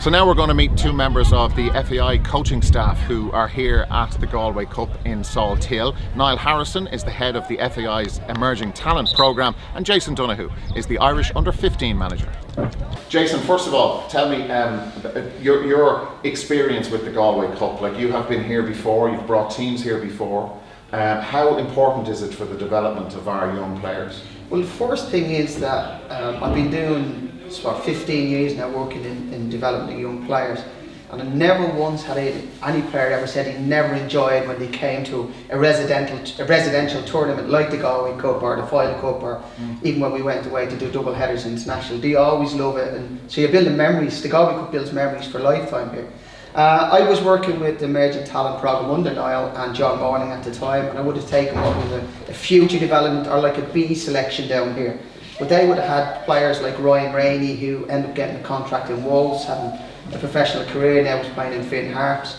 So now we're going to meet two members of the FAI coaching staff who are here at the Galway Cup in Salthill. Niall Harrison is the head of the FAI's Emerging Talent Programme, and Jason Donohue is the Irish Under-15 manager. Jason, first of all, tell me your experience with the Galway Cup. Like, you have been here before, you've brought teams here before. How important is it for the development of our young players? Well, the first thing is that I've been doing about 15 years now working in developing young players, and I never once had any player ever said he never enjoyed when they came to a residential tournament like the Galway Cup or the FAI Cup, or even when we went away to do double headers international. They always love it, and so you're building memories. The Galway Cup builds memories for a lifetime here. I was working with the Emerging Talent Programme under Niall and John Morning at the time, and I would have taken what was a future development or like a B selection down here. But they would have had players like Ryan Rainey, who ended up getting a contract in Wolves, having a professional career now, was playing in Finn Harps.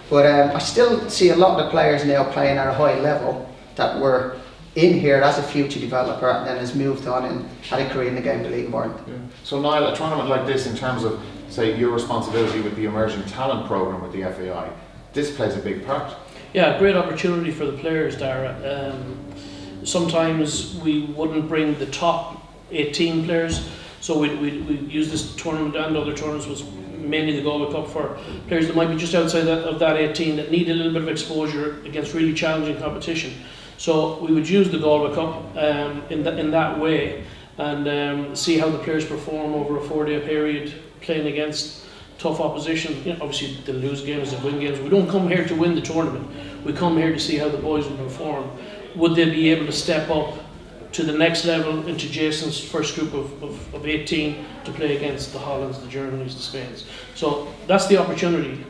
But I still see a lot of the players now playing at a high level that were in here as a future developer and then has moved on and had a career in the game of the League of Ireland. Yeah. So Niall, a tournament like this, in terms of, say, your responsibility with the Emerging Talent Programme with the FAI, this plays a big part. Yeah, great opportunity for the players, Darragh. Sometimes we wouldn't bring the top 18 players, so we use this tournament and other tournaments, was mainly the Galway Cup, for players that might be just outside of that 18 that need a little bit of exposure against really challenging competition. So we would use the Galway Cup in that way, and see how the players perform over a 4-day period playing against tough opposition. You know, obviously they'll lose games, they'll win games. We don't come here to win the tournament. We come here to see how the boys will perform. Would they be able to step up to the next level into Jason's first group of 18 to play against the Hollands, the Germanys, the Spains? So that's the opportunity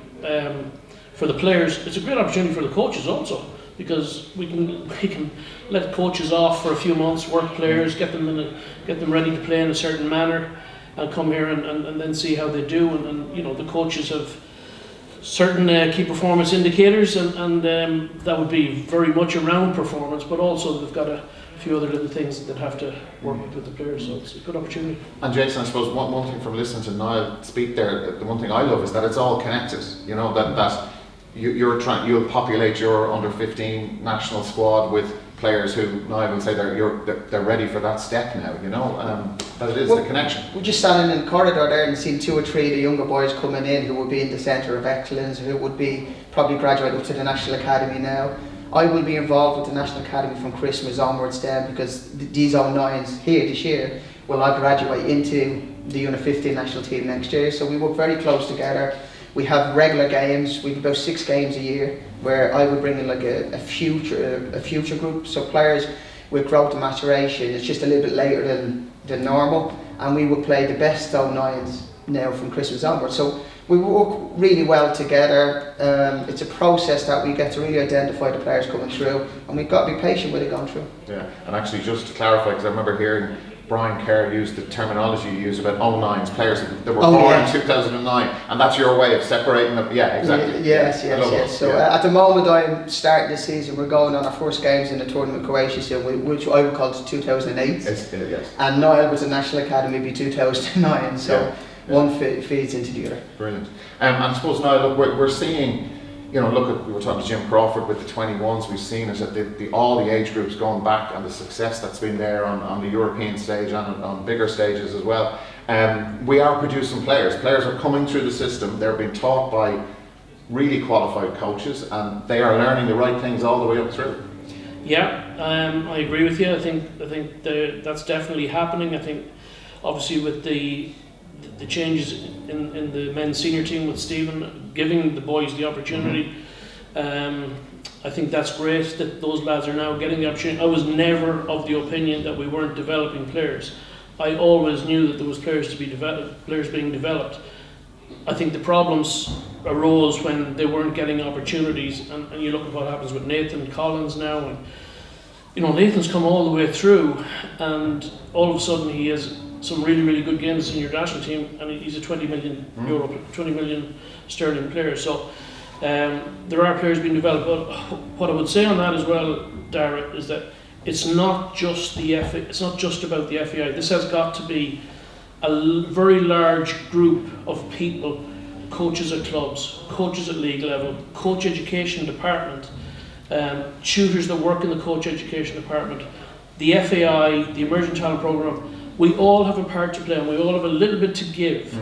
for the players. It's a great opportunity for the coaches also, because we can let coaches off for a few months, work players, get them ready to play in a certain manner, and come here and then see how they do. And you know, the coaches have certain key performance indicators, and that would be very much around performance, but also they've got a few other little things that have to work with the players, so it's a good opportunity. And Jason, I suppose one thing from listening to Niall speak there, the one thing I love is that it's all connected. You know, that you'll populate your under-15 national squad with players who Niall will say they're ready for that step now. You know, that it is the connection. We're just standing in the corridor there and seeing 2 or 3 of the younger boys coming in who will be in the centre of excellence, who would be probably graduate up to the National Academy now. I will be involved with the National Academy from Christmas onwards then, because these 09s here this year will all graduate into the Under-15 national team next year. So we work very close together. We have regular games. We have about 6 games a year where I would bring in like a future group. So players with growth and maturation, it's just a little bit later than normal, and we would play the best 09s now from Christmas onwards. So we work really well together. It's a process that we get to really identify the players coming through, and we've got to be patient with it going through. Yeah, and actually just to clarify, because I remember hearing Brian Kerr use the terminology you use about 09s, players that were born in 2009, and that's your way of separating them. Yeah, exactly. Yes. So at the moment I'm starting this season, we're going on our first games in the tournament Croatia, so which I would call it 2008. Yes. And Niall was a National Academy be 2009, so one feeds into the other. Brilliant. And I suppose now, look, we're seeing, you know, we were talking to Jim Crawford with the 21s. We've seen it at all the age groups going back, and the success that's been there on the European stage and on bigger stages as well. We are producing players. Players are coming through the system. They're being taught by really qualified coaches, and they are learning the right things all the way up through. Yeah, I agree with you. I think that's definitely happening. I think obviously with the changes in the men's senior team with Stephen giving the boys the opportunity, I think that's great that those lads are now getting the opportunity. I was never of the opinion that we weren't developing players. I always knew that there was players being developed. I think the problems arose when they weren't getting opportunities, and you look at what happens with Nathan Collins now, and you know, Nathan's come all the way through, and all of a sudden he has some really good games in your national team, and he's a 20 million euro, 20 million sterling player. So there are players being developed. But what I would say on that as well, Darragh, is that it's not just about the FAI. This has got to be a very large group of people coaches at clubs, coaches at league level, coach education department, tutors that work in the coach education department, the FAI, the Emerging Talent Programme, we all have a part to play and we all have a little bit to give.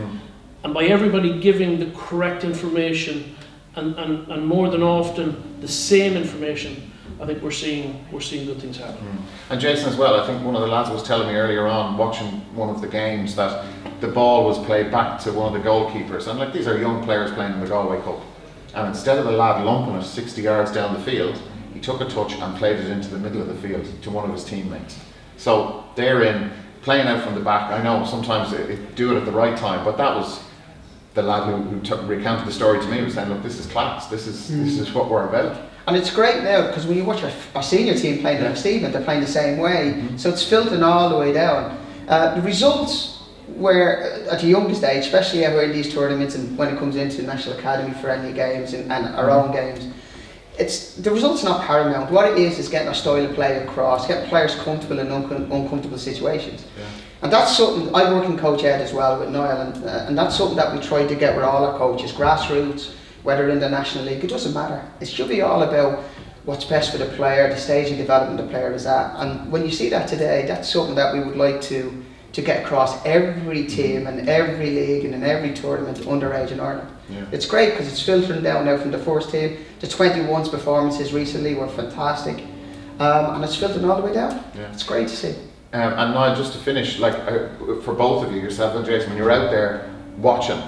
And by everybody giving the correct information and more than often the same information, I think we're seeing good things happen. And Jason as well, I think one of the lads was telling me earlier on, watching one of the games, that the ball was played back to one of the goalkeepers, and like, these are young players playing in the Galway Cup, and instead of the lad lumping it 60 yards down the field, he took a touch and played it into the middle of the field to one of his teammates. So they're in playing out from the back. I know sometimes they do it at the right time, but that was the lad who recounted the story to me, was saying, look, this is class, this is what we're about. And it's great now, because when you watch our senior team playing next evening, they're playing the same way. So it's filtering all the way down. The results were, at the youngest age, especially ever in these tournaments and when it comes into National Academy friendly games and our own games, the results not paramount. What it is getting our style of play across, getting players comfortable in uncomfortable situations. And that's something, I work in coach ed as well with Niall, and that's something that we try to get with all our coaches, grassroots, whether in the National League, it doesn't matter. It should be all about what's best for the player, the stage of development the player is at. And when you see that today, that's something that we would like to get across every team and every league and in every tournament underage in Ireland. It's great because it's filtering down now from the first team. The 21's performances recently were fantastic, and it's filtering all the way down. It's great to see. And now, just to finish, like for both of you, yourself and Jason, when you're out there watching,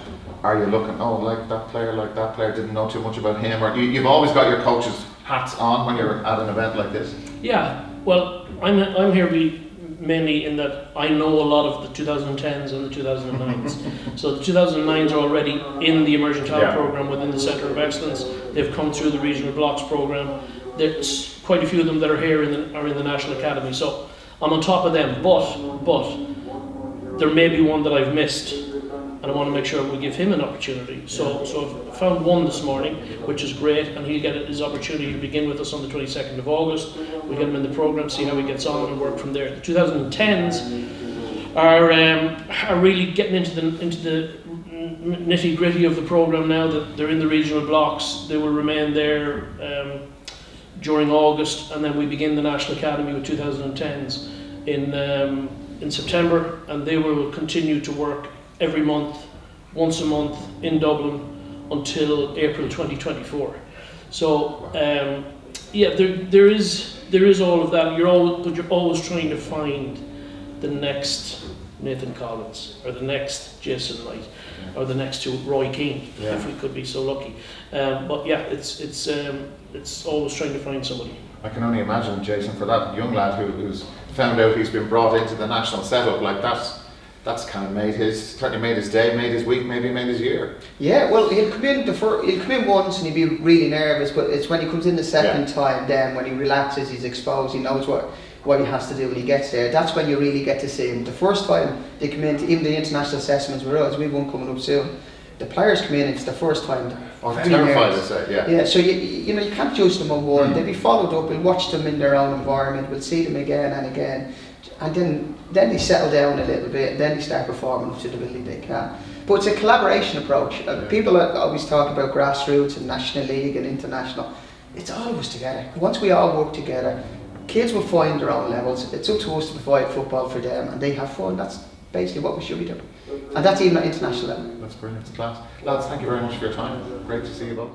are you looking, oh, like that player, didn't know too much about him? Or you've always got your coach's hats on when you're at an event like this? Yeah, well, I'm here mainly in that I know a lot of the 2010s and the 2009s. So the 2009s are already in the Emerging Talent Programme within the Centre of Excellence. They've come through the Regional Blocks Programme. There's quite a few of them that are here are in the National Academy. So I'm on top of them, but there may be one that I've missed, and I want to make sure we give him an opportunity. So I've found one this morning, which is great, and he'll get his opportunity to begin with us on the 22nd of August. We get him in the programme, see how he gets on, and work from there. The 2010s are really getting into the nitty gritty of the programme now that they're in the regional blocks. They will remain there during August, and then we begin the National Academy with 2010s in September, and they will continue to work every month, once a month in Dublin until April 2024. So there is all of that. But you're always trying to find the next Nathan Collins or the next Jason Knight or the next Roy Keane, if we could be so lucky. But yeah, it's always trying to find somebody. I can only imagine, Jason, for that young lad who's found out he's been brought into the national setup like that. That's kind of certainly made his day, made his week, maybe made his year. Yeah, well, he'll come in once and he'll be really nervous, but it's when he comes in the second time, then when he relaxes, he's exposed, he knows what he has to do when he gets there. That's when you really get to see him. The first time they come in, even the international assessments with us, we've one coming up soon. The players come in, it's the first time. They're terrified, is it? Yeah, so you can't judge them on one. They'll be followed up, we'll watch them in their own environment, we'll see them again and again. And then they settle down a little bit, and then they start performing up to the ability they can. But it's a collaboration approach. People always talk about grassroots and National League and international. It's all of us together. Once we all work together, kids will find their own levels. It's up to us to provide football for them, and they have fun. That's basically what we should be doing. And that's even at international level. That's brilliant. It's class. Lads, thank you very much for your time. Great to see you both.